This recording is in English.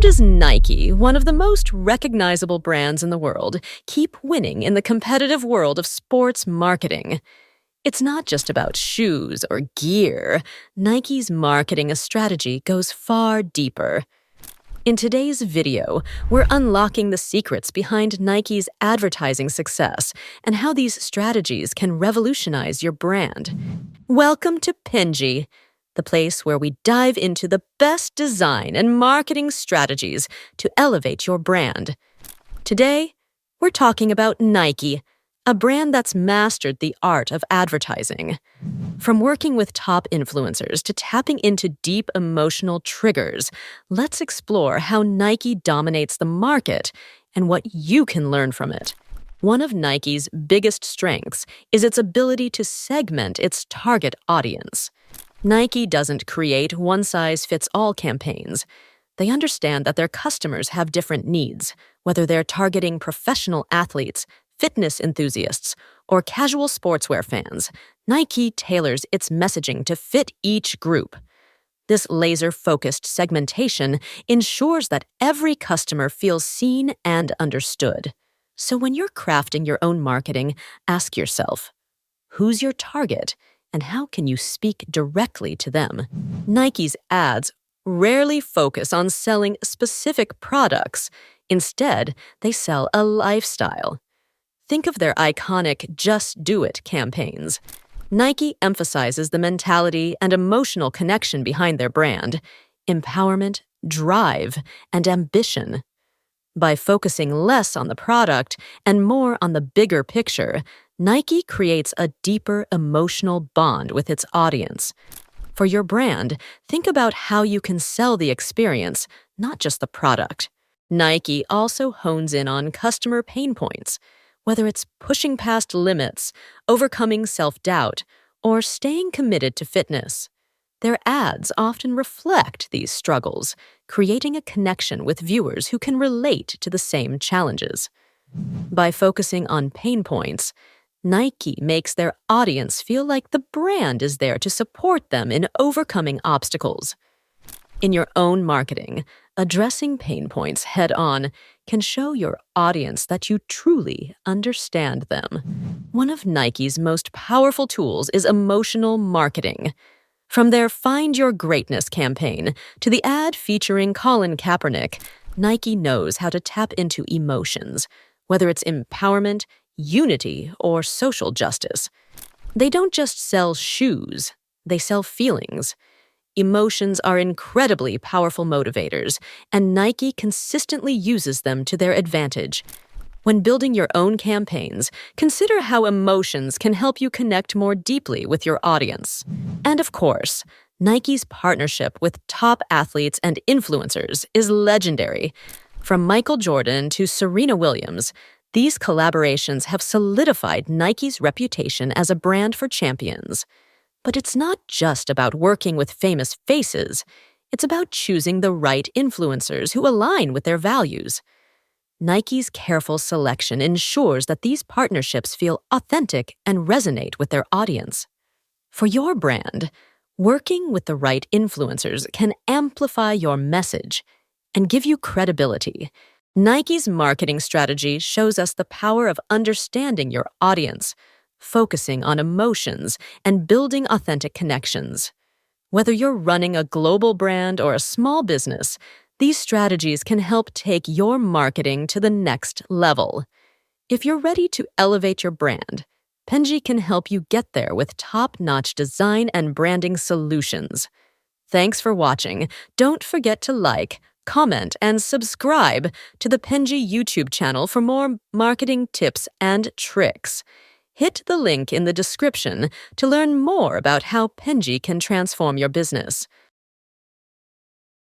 does Nike, one of the most recognizable brands in the world, keep winning in the competitive world of sports marketing? It's not just about shoes or gear. Nike's marketing strategy goes far deeper. In today's video, we're unlocking the secrets behind Nike's advertising success and how these strategies can revolutionize your brand. Welcome to Penji, the place where we dive into the best design and marketing strategies to elevate your brand. Today, we're talking about Nike, a brand that's mastered the art of advertising. From working with top influencers to tapping into deep emotional triggers, let's explore how Nike dominates the market and what you can learn from it. One of Nike's biggest strengths is its ability to segment its target audience. Nike doesn't create one-size-fits-all campaigns. They understand that their customers have different needs, whether they're targeting professional athletes, fitness enthusiasts, or casual sportswear fans. Nike tailors its messaging to fit each group. This laser-focused segmentation ensures that every customer feels seen and understood. So when you're crafting your own marketing, ask yourself, who's your target and how can you speak directly to them? Nike's ads rarely focus on selling specific products. Instead, they sell a lifestyle. Think of their iconic Just Do It campaigns. Nike emphasizes the mentality and emotional connection behind their brand, empowerment, drive, and ambition. By focusing less on the product and more on the bigger picture, Nike creates a deeper emotional bond with its audience. For your brand, think about how you can sell the experience, not just the product. Nike also hones in on customer pain points. Whether it's pushing past limits, overcoming self-doubt, or staying committed to fitness, their ads often reflect these struggles, creating a connection with viewers who can relate to the same challenges. By focusing on pain points, Nike makes their audience feel like the brand is there to support them in overcoming obstacles. In your own marketing, addressing pain points head-on can show your audience that you truly understand them. One of Nike's most powerful tools is emotional marketing. From their Find Your Greatness campaign to the ad featuring Colin Kaepernick, Nike knows how to tap into emotions, whether it's empowerment, unity, or social justice. They don't just sell shoes, they sell feelings. Emotions are incredibly powerful motivators, and Nike consistently uses them to their advantage. When building your own campaigns, consider how emotions can help you connect more deeply with your audience. And of course, Nike's partnership with top athletes and influencers is legendary. From Michael Jordan to Serena Williams, these collaborations have solidified Nike's reputation as a brand for champions. But it's not just about working with famous faces. It's about choosing the right influencers who align with their values. Nike's careful selection ensures that these partnerships feel authentic and resonate with their audience. For your brand, working with the right influencers can amplify your message and give you credibility. Nike's marketing strategy shows us the power of understanding your audience, focusing on emotions, and building authentic connections. Whether you're running a global brand or a small business, these strategies can help take your marketing to the next level. If you're ready to elevate your brand, Penji can help you get there with top-notch design and branding solutions. Thanks for watching. Don't forget to like, comment, and subscribe to the Penji YouTube channel for more marketing tips and tricks. Hit the link in the description to learn more about how Penji can transform your business.